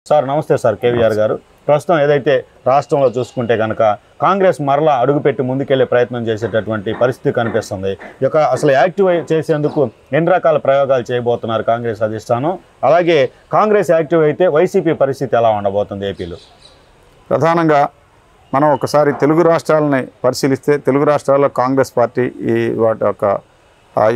Sir నమస్తే sir KVR గారు. ప్రస్తుతం ఏదైతే రాష్ట్రంలో చూసుకుంటే కనుక కాంగ్రెస్ మరలా అడుగుపెట్టి ముందుకెళ్లే ప్రయత్నం చేసేటటువంటి పరిస్థితి కనిపిస్తుంది. అసలు యాక్టివ్ చేసేందుకు ఎన్ని రకాల ప్రయోగాలు చేయబోతున్నారు కాంగ్రెస్ అధిష్టానం? అలాగే కాంగ్రెస్ యాక్టివ్ అయితే వైసీపీ పరిస్థితి ఎలా ఉండబోతుంది ఏపీలో? ప్రధానంగా మనం ఒకసారి తెలుగు రాష్ట్రాలని పరిశీలిస్తే తెలుగు రాష్ట్రాల్లో కాంగ్రెస్ పార్టీ వాటి యొక్క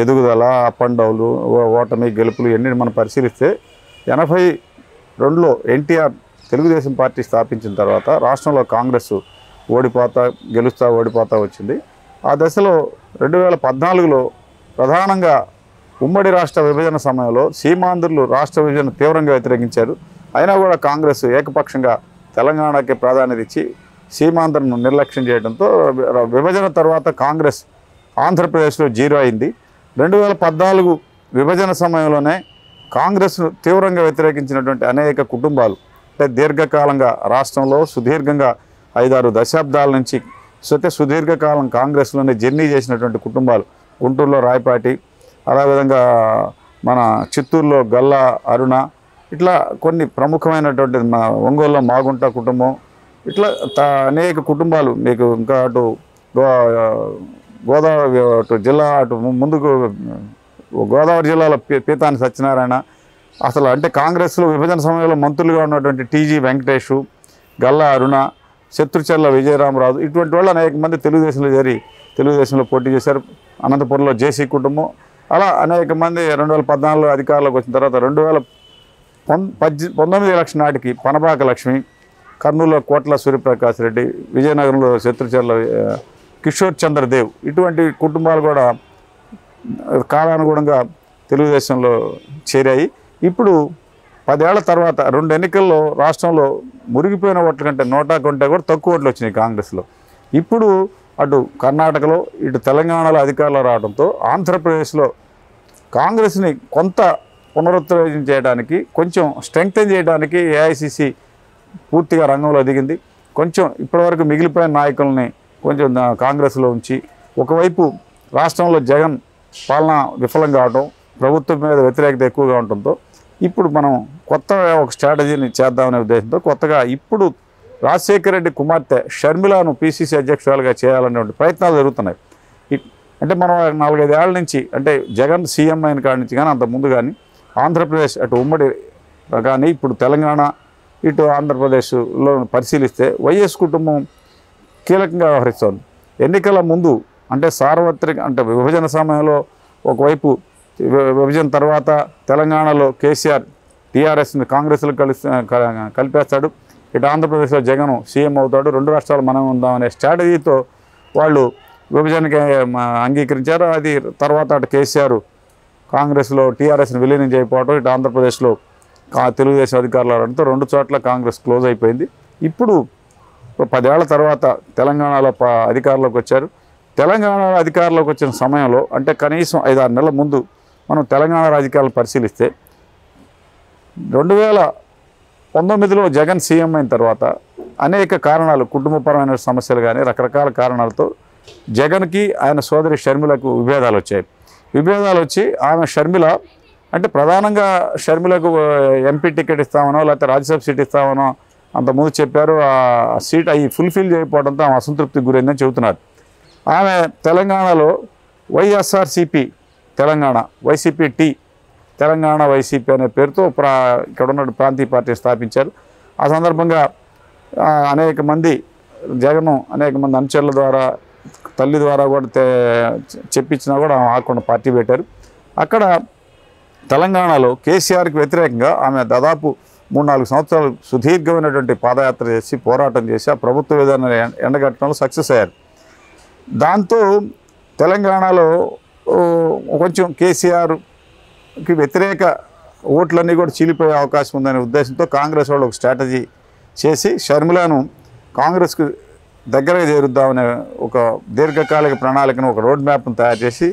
ఎదుగుదల, అప్ అండ్ డౌన్లు, ఓటమి, గెలుపులు ఎన్ని మనం పరిశీలిస్తే 82లో ఎన్టీఆర్ తెలుగుదేశం పార్టీ స్థాపించిన తర్వాత రాష్ట్రంలో కాంగ్రెస్ ఓడిపోతా వచ్చింది. ఆ దశలో 2014లో ప్రధానంగా ఉమ్మడి రాష్ట్ర విభజన సమయంలో సీమాంధ్రులు రాష్ట్ర విభజన తీవ్రంగా వ్యతిరేకించారు. అయినా కూడా కాంగ్రెస్ ఏకపక్షంగా తెలంగాణకి ప్రాధాన్యత ఇచ్చి సీమాంధ్రను నిర్లక్ష్యం చేయడంతో విభజన తర్వాత కాంగ్రెస్ ఆంధ్రప్రదేశ్లో జీరో అయింది. 2014 విభజన సమయంలోనే కాంగ్రెస్ను తీవ్రంగా వ్యతిరేకించినటువంటి అనేక కుటుంబాలు, అంటే దీర్ఘకాలంగా రాష్ట్రంలో సుదీర్ఘంగా 5-6 దశాబ్దాల నుంచి సుదీర్ఘకాలం కాంగ్రెస్లోనే జర్నీ చేసినటువంటి కుటుంబాలు, గుంటూరులో రాయపాటి, అదేవిధంగా మన చిత్తూరులో గల్లా అరుణ, ఇట్లా కొన్ని ప్రముఖమైనటువంటి ఒంగోలులో మాగుంట కుటుంబం, ఇట్లా అనేక కుటుంబాలు మీకు ఇంకా అటు గోదావరి అటు జిల్లా అటు ముందుకు గోదావరి జిల్లాలో పీతాని సత్యనారాయణ, అసలు అంటే కాంగ్రెస్లో విభజన సమయంలో మంత్రులుగా ఉన్నటువంటి టీజీ వెంకటేష్, గల్లా అరుణ, శత్రుచర్ల విజయరామరాజు, ఇటువంటి వాళ్ళు అనేక మంది తెలుగుదేశంలో పోటీ చేశారు. అనంతపురంలో జేసీ కుటుంబం, అలా అనేక మంది 2014లో అధికారంలోకి వచ్చిన తర్వాత 2019 ఎలక్షన్ నాటికి పనబాక లక్ష్మి, కర్నూలులో కోట్ల సూర్యప్రకాష్ రెడ్డి, విజయనగరంలో శత్రుచర్ల కిషోర్ చంద్రదేవ్, ఇటువంటి కుటుంబాలు కూడా కాలానుగుణంగా తెలుగుదేశంలో చేరాయి. ఇప్పుడు 10 ఏళ్ల తర్వాత 2 ఎన్నికల్లో రాష్ట్రంలో మురిగిపోయిన ఓట్ల కంటే 100 కూడా తక్కువ ఓట్లు వచ్చినాయి కాంగ్రెస్లో. ఇప్పుడు అటు కర్ణాటకలో ఇటు తెలంగాణలో అధికారంలో రావడంతో ఆంధ్రప్రదేశ్లో కాంగ్రెస్ని కొంత పునరుద్ధరణ చేయడానికి, కొంచెం స్ట్రెంగ్తెన్ చేయడానికి ఏఐసిసి పూర్తిగా రంగంలో దిగింది. కొంచెం ఇప్పటివరకు మిగిలిపోయిన నాయకుల్ని కొంచెం కాంగ్రెస్లో ఉంచి, ఒకవైపు రాష్ట్రంలో జగన్ పాలన విఫలం కావడం, ప్రభుత్వం మీద వ్యతిరేకత ఎక్కువగా ఉండటంతో ఇప్పుడు మనం కొత్తగా ఒక స్ట్రాటజీని చేద్దామనే ఉద్దేశంతో కొత్తగా ఇప్పుడు రాజశేఖర రెడ్డి కుమార్తె షర్మిలాను పిసిసి అధ్యక్షురాలుగా చేయాలనే ప్రయత్నాలు జరుగుతున్నాయి. అంటే మనం 4-5 ఏళ్ల నుంచి, అంటే జగన్ సీఎం అయిన కాడి నుంచి కానీ అంతకుముందు కానీ ఆంధ్రప్రదేశ్ అటు ఉమ్మడి కానీ ఇప్పుడు తెలంగాణ ఇటు ఆంధ్రప్రదేశ్లో పరిశీలిస్తే వైఎస్ కుటుంబం కీలకంగా వ్యవహరిస్తోంది. ఎన్నికల ముందు అంటే సార్వత్రిక, అంటే విభజన సమయంలో ఒకవైపు, విభజన తర్వాత తెలంగాణలో కేసీఆర్ టీఆర్ఎస్ని కాంగ్రెస్లో కలిపేస్తాడు, ఇటు ఆంధ్రప్రదేశ్లో జగన్ సీఎం అవుతాడు, 2 రాష్ట్రాలు మనం ఉందామనే స్ట్రాటజీతో వాళ్ళు విభజనకి అంగీకరించారు. అది తర్వాత అటు కేసీఆర్ కాంగ్రెస్లో టీఆర్ఎస్ని విలీనం చేయకపోవడం, ఇటు ఆంధ్రప్రదేశ్లో తెలుగుదేశం అధికారులు రావడంతో 2 చోట్ల కాంగ్రెస్ క్లోజ్ అయిపోయింది. ఇప్పుడు 10 ఏళ్ల తర్వాత తెలంగాణలో అధికారంలోకి వచ్చారు. తెలంగాణలో అధికారంలోకి వచ్చిన సమయంలో, అంటే కనీసం 5-6 నెలల ముందు మనం తెలంగాణ రాజకీయాలు పరిశీలిస్తే 2019లో జగన్ సీఎం అయిన తర్వాత అనేక కారణాలు, కుటుంబపరమైన సమస్యలు కానీ రకరకాల కారణాలతో జగన్కి ఆయన సోదరి షర్మిలకు విభేదాలు వచ్చి ఆమె షర్మిల, అంటే ప్రధానంగా షర్మిలకు ఎంపీ టికెట్ ఇస్తామనో లేకపోతే రాజ్యసభ సీట్ ఇస్తామనో అంతకుముందు చెప్పారు. ఆ సీట్ అవి ఫుల్ఫిల్ చేయకపోవడంతో ఆమె అసంతృప్తికి గురైందని చెబుతున్నారు. ఆమె తెలంగాణలో వైఎస్ఆర్సీపీ తెలంగాణ, వైసీపీ తెలంగాణ వైసీపీ అనే పేరుతో ఇక్కడ ఉన్న ప్రాంతీయ పార్టీ స్థాపించారు. ఆ సందర్భంగా అనేక మంది అనుచరుల ద్వారా, తల్లి ద్వారా కూడా చెప్పించినా కూడా ఆకుండా పార్టీ పెట్టారు. అక్కడ తెలంగాణలో కేసీఆర్కి వ్యతిరేకంగా ఆమె దాదాపు 3-4 సంవత్సరాలు సుదీర్ఘమైనటువంటి పాదయాత్ర చేసి పోరాటం చేసి ఆ ప్రభుత్వ విధానాన్ని ఎండగట్టడంలో సక్సెస్ అయ్యారు. దాంతో తెలంగాణలో కొంచెం కేసీఆర్కి వ్యతిరేక ఓట్లన్నీ కూడా చీలిపోయే అవకాశం ఉందనే ఉద్దేశంతో కాంగ్రెస్ వాళ్ళు ఒక స్ట్రాటజీ చేసి షర్మిలను కాంగ్రెస్కు దగ్గరగా చేరుద్దామనే ఒక దీర్ఘకాలిక ప్రణాళికను, ఒక రోడ్ మ్యాప్ను తయారు చేసి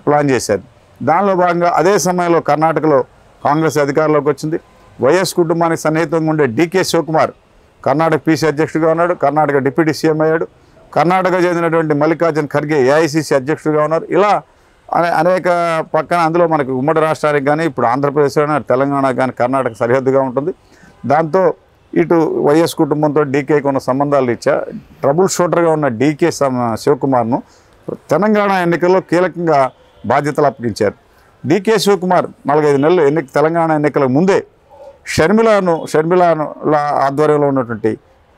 ప్లాన్ చేశారు. దానిలో భాగంగా అదే సమయంలో కర్ణాటకలో కాంగ్రెస్ అధికారంలోకి వచ్చింది. వైఎస్ కుటుంబానికి సన్నిహితంగా ఉండే డీకే శివకుమార్ కర్ణాటక పీసీ అధ్యక్షుడిగా ఉన్నాడు, కర్ణాటక డిప్యూటీ సీఎం అయ్యాడు. కర్ణాటక చెందినటువంటి మల్లికార్జున్ ఖర్గే ఏఐసిసి అధ్యక్షుడిగా ఉన్నారు. ఇలా అనేక పక్కన అందులో మనకు ఉమ్మడి రాష్ట్రానికి కానీ ఇప్పుడు ఆంధ్రప్రదేశ్లో తెలంగాణ కానీ కర్ణాటక సరిహద్దుగా ఉంటుంది. దాంతో ఇటు వైఎస్ కుటుంబంతో డీకేకి ఉన్న సంబంధాలు రీత్యా ట్రబుల్ షూటర్గా ఉన్న డీకే శివకుమార్ను తెలంగాణ ఎన్నికల్లో కీలకంగా బాధ్యతలు అప్పగించారు. డీకే శివకుమార్ 4-5 నెలలు తెలంగాణ ఎన్నికలకు ముందే షర్మిల ఆధ్వర్యంలో ఉన్నటువంటి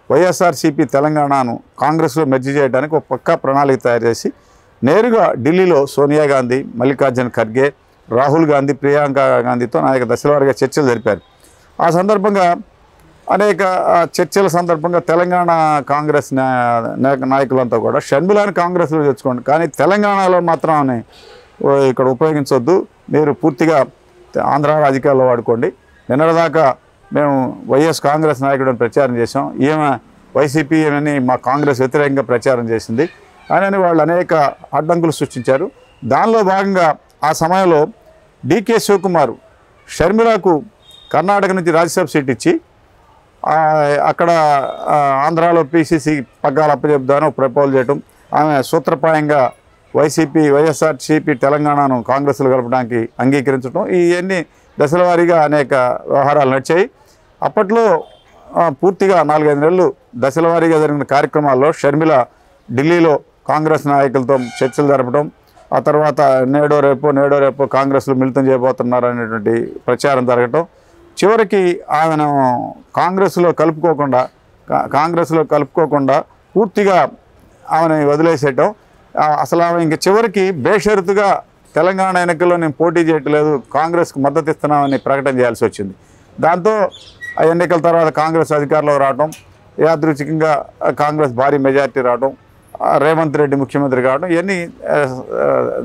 వైఎస్ఆర్సీపీ తెలంగాణను కాంగ్రెస్లో మెర్జీ చేయడానికి ఒక పక్కా ప్రణాళిక తయారు చేసి నేరుగా ఢిల్లీలో సోనియా గాంధీ, మల్లికార్జున ఖర్గే, రాహుల్ గాంధీ, ప్రియాంక గాంధీతో అనేక దశలవారీగా చర్చలు జరిపారు. ఆ సందర్భంగా అనేక చర్చల సందర్భంగా తెలంగాణ కాంగ్రెస్ నాయకులంతా కూడా షర్మిలాని కాంగ్రెస్లో తెచ్చుకోండి, కానీ తెలంగాణలో మాత్రం ఇక్కడ ఉపయోగించవద్దు, మీరు పూర్తిగా ఆంధ్ర రాజకీయాల్లో వాడుకోండి. నిన్నటిదాకా మేము వైఎస్ కాంగ్రెస్ నాయకుడిని ప్రచారం చేసాం, ఈమె వైసీపీ ఏమని మా కాంగ్రెస్ వ్యతిరేకంగా ప్రచారం చేసింది అని వాళ్ళు అనేక అడ్డంకులు సృష్టించారు. దానిలో భాగంగా ఆ సమయంలో డీకే శివకుమార్ షర్మిలకు కర్ణాటక నుంచి రాజ్యసభ సీట్ ఇచ్చి అక్కడ ఆంధ్రాలో పీసీసీ పగ్గాలు అప్పచెప్దాను ప్రపోజల్ చేయటం, ఆమె సూత్రప్రాయంగా వైఎస్ఆర్సీపీ తెలంగాణను కాంగ్రెస్లో కలపడానికి అంగీకరించడం, ఇవన్నీ దశల వారీగా అనేక వ్యవహారాలు నడిచాయి. అప్పట్లో పూర్తిగా 4-5 నెలలు దశల వారీగా జరిగిన కార్యక్రమాల్లో షర్మిల ఢిల్లీలో కాంగ్రెస్ నాయకులతో చర్చలు జరపడం, ఆ తర్వాత నేడో రేపో కాంగ్రెస్లో మిళితం చేయబోతున్నారు అనేటువంటి ప్రచారం జరగటం, చివరికి ఆమెను కాంగ్రెస్లో కలుపుకోకుండా పూర్తిగా ఆమెను వదిలేసేయటం, అసలు ఆమె ఇంక చివరికి బేషరతుగా తెలంగాణ ఎన్నికల్లో నేను పోటీ చేయట్లేదు, కాంగ్రెస్కు మద్దతు ఇస్తున్నామని ప్రకటన చేయాల్సి వచ్చింది. దాంతో ఆ ఎన్నికల తర్వాత కాంగ్రెస్ అధికారంలో రావడం, యాదృచ్ఛికంగా కాంగ్రెస్ భారీ మెజార్టీ రావడం, రేవంత్ రెడ్డి ముఖ్యమంత్రి కావడం, ఇవన్నీ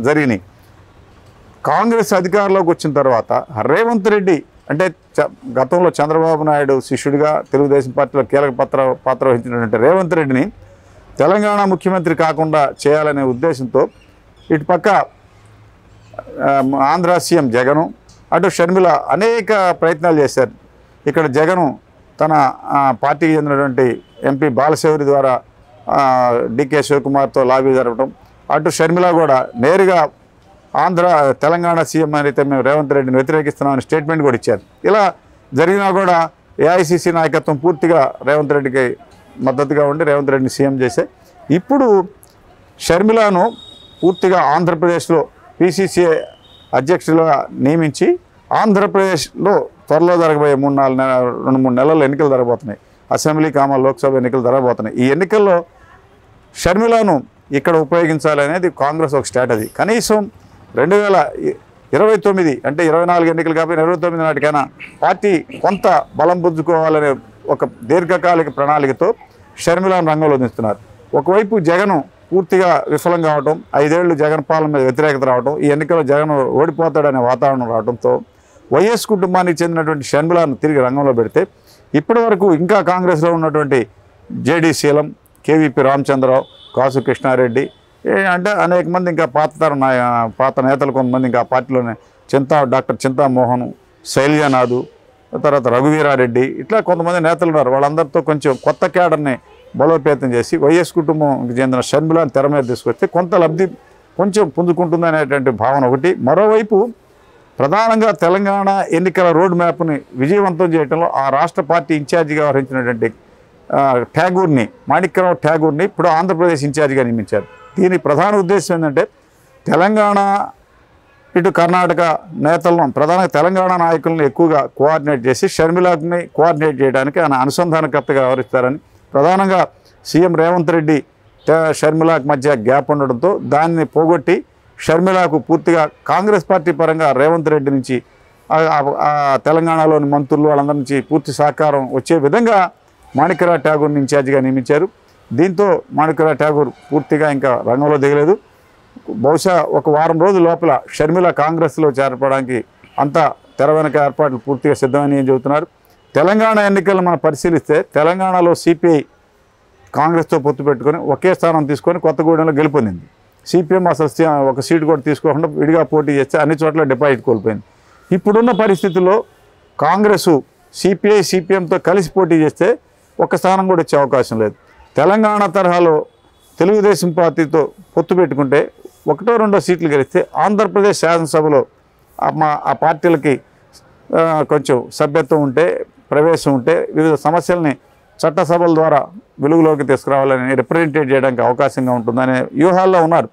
జరిగినాయి. కాంగ్రెస్ అధికారంలోకి వచ్చిన తర్వాత రేవంత్ రెడ్డి అంటే గతంలో చంద్రబాబు నాయుడు శిష్యుడిగా తెలుగుదేశం పార్టీలో కీలక పాత్ర వహించినటువంటి రేవంత్ రెడ్డిని తెలంగాణ ముఖ్యమంత్రి కాకుండా చేయాలనే ఉద్దేశంతో ఇటుపక్క ఆంధ్ర సీఎం జగను, అటు షర్మిల అనేక ప్రయత్నాలు చేశారు. ఇక్కడ జగను తన పార్టీకి చెందినటువంటి ఎంపీ బాలశౌరి ద్వారా డీకే శివకుమార్తో లాబీ జరపడం, అటు షర్మిల కూడా నేరుగా తెలంగాణ సీఎం అయితే మేము రేవంత్ రెడ్డిని వ్యతిరేకిస్తున్నామని స్టేట్మెంట్ కూడా ఇచ్చారు. ఇలా జరిగినా కూడా ఏఐసీసీ నాయకత్వం పూర్తిగా రేవంత్ రెడ్డికి మద్దతుగా ఉండి రేవంత్ రెడ్డిని సీఎం చేసే ఇప్పుడు షర్మిలను పూర్తిగా ఆంధ్రప్రదేశ్లో పీసీసీ అధ్యక్షులుగా నియమించి ఆంధ్రప్రదేశ్లో త్వరలో జరగబోయే 2-3 నెలల్లో ఎన్నికలు జరగబోతున్నాయి. అసెంబ్లీ లోక్సభ ఎన్నికలు జరగబోతున్నాయి. ఈ ఎన్నికల్లో షర్మిలను ఇక్కడ ఉపయోగించాలనేది కాంగ్రెస్ ఒక స్ట్రాటజీ. కనీసం 2029 అంటే 24 ఎన్నికలు కాబట్టి 29 నాటికైనా పార్టీ కొంత బలం పుంజుకోవాలనే ఒక దీర్ఘకాలిక ప్రణాళికతో షర్మిలను రంగంలో దించుతున్నారు. ఒకవైపు జగన్ పూర్తిగా విఫలం కావడం, 5 ఏళ్ళు జగన్ పాలన మీద వ్యతిరేకత రావడం, ఈ ఎన్నికల్లో జగన్ ఓడిపోతాడనే వాతావరణం రావడంతో వైఎస్ కుటుంబానికి చెందినటువంటి షర్మిలను తిరిగి రంగంలో పెడితే ఇప్పటి వరకు ఇంకా కాంగ్రెస్లో ఉన్నటువంటి జేడీ శీలం, కేవీపీ రామచంద్రరావు, కాసు కృష్ణారెడ్డి అంటే అనేక మంది ఇంకా పాత నేతలు కొంతమంది ఇంకా పార్టీలోనే డాక్టర్ చింతామోహన్, శైలజానాథ్, తర్వాత రఘువీరారెడ్డి ఇట్లా కొంతమంది నేతలు ఉన్నారు. వాళ్ళందరితో కొంచెం కొత్త క్యాడర్ని బలోపేతం చేసి వైఎస్ కుటుంబంకి చెందిన షర్మిలను తెర మీద తీసుకొస్తే కొంత లబ్ధి కొంచెం పుంజుకుంటుందనేటువంటి భావన ఒకటి. మరోవైపు ప్రధానంగా తెలంగాణ ఎన్నికల రోడ్ మ్యాప్ని విజయవంతం చేయడంలో ఆ రాష్ట్ర పార్టీ ఇన్ఛార్జిగా వహించినటువంటి మాణిక్యరావు ఠాగూర్ని ఇప్పుడు ఆంధ్రప్రదేశ్ ఇన్ఛార్జిగా నియమించారు. దీని ప్రధాన ఉద్దేశం ఏంటంటే తెలంగాణ ఇటు కర్ణాటక నేతలను ప్రధానంగా తెలంగాణ నాయకులను ఎక్కువగా కోఆర్డినేట్ చేసి షర్మిలని కోఆర్డినేట్ చేయడానికి ఆయన అనుసంధానకర్తగా వ్యవహరిస్తారని, ప్రధానంగా సీఎం రేవంత్ రెడ్డి షర్మిలకు మధ్య గ్యాప్ ఉండడంతో దాన్ని పోగొట్టి షర్మిలకు పూర్తిగా కాంగ్రెస్ పార్టీ పరంగా రేవంత్ రెడ్డి నుంచి తెలంగాణలోని మంత్రులు వాళ్ళందరి నుంచి పూర్తి సహకారం వచ్చే విధంగా మాణిక్యరావు ఠాగూర్ని ఇన్ఛార్జిగా నియమించారు. దీంతో మాణిక్యరావు ఠాగూర్ పూర్తిగా ఇంకా రంగంలో దిగలేదు. బహుశా ఒక వారం రోజుల లోపల షర్మిల కాంగ్రెస్లో చేరపడానికి అంతా తెర వెనక ఏర్పాట్లు పూర్తిగా సిద్ధమని చెబుతున్నారు. తెలంగాణ ఎన్నికలను మనం పరిశీలిస్తే తెలంగాణలో సిపిఐ కాంగ్రెస్తో పొత్తు పెట్టుకొని ఒకే స్థానం తీసుకొని కొత్తగూడెంలో గెలుపొందింది. సిపిఎం అసలు ఒక సీటు కూడా తీసుకోకుండా విడిగా పోటీ చేస్తే అన్ని చోట్ల డిపాజిట్ కోల్పోయింది. ఇప్పుడున్న పరిస్థితుల్లో కాంగ్రెస్ సిపిఎంతో కలిసి పోటీ చేస్తే ఒక్క స్థానం కూడా వచ్చే అవకాశం లేదు. తెలంగాణ తరహాలో తెలుగుదేశం పార్టీతో పొత్తు పెట్టుకుంటే 1-2 సీట్లు గెలిస్తే ఆంధ్రప్రదేశ్ శాసనసభలో ఆ పార్టీలకి కొంచెం సభ్యత్వం ఉంటే ప్రవేశం ఉంటే వివిధ సమస్యల్ని చట్టసభల ద్వారా వెలుగులోకి తీసుకురావాలని రిప్రజెంటేట్ చేయడానికి అవకాశంగా ఉంటుందనే వ్యూహాల్లో ఉన్నారు.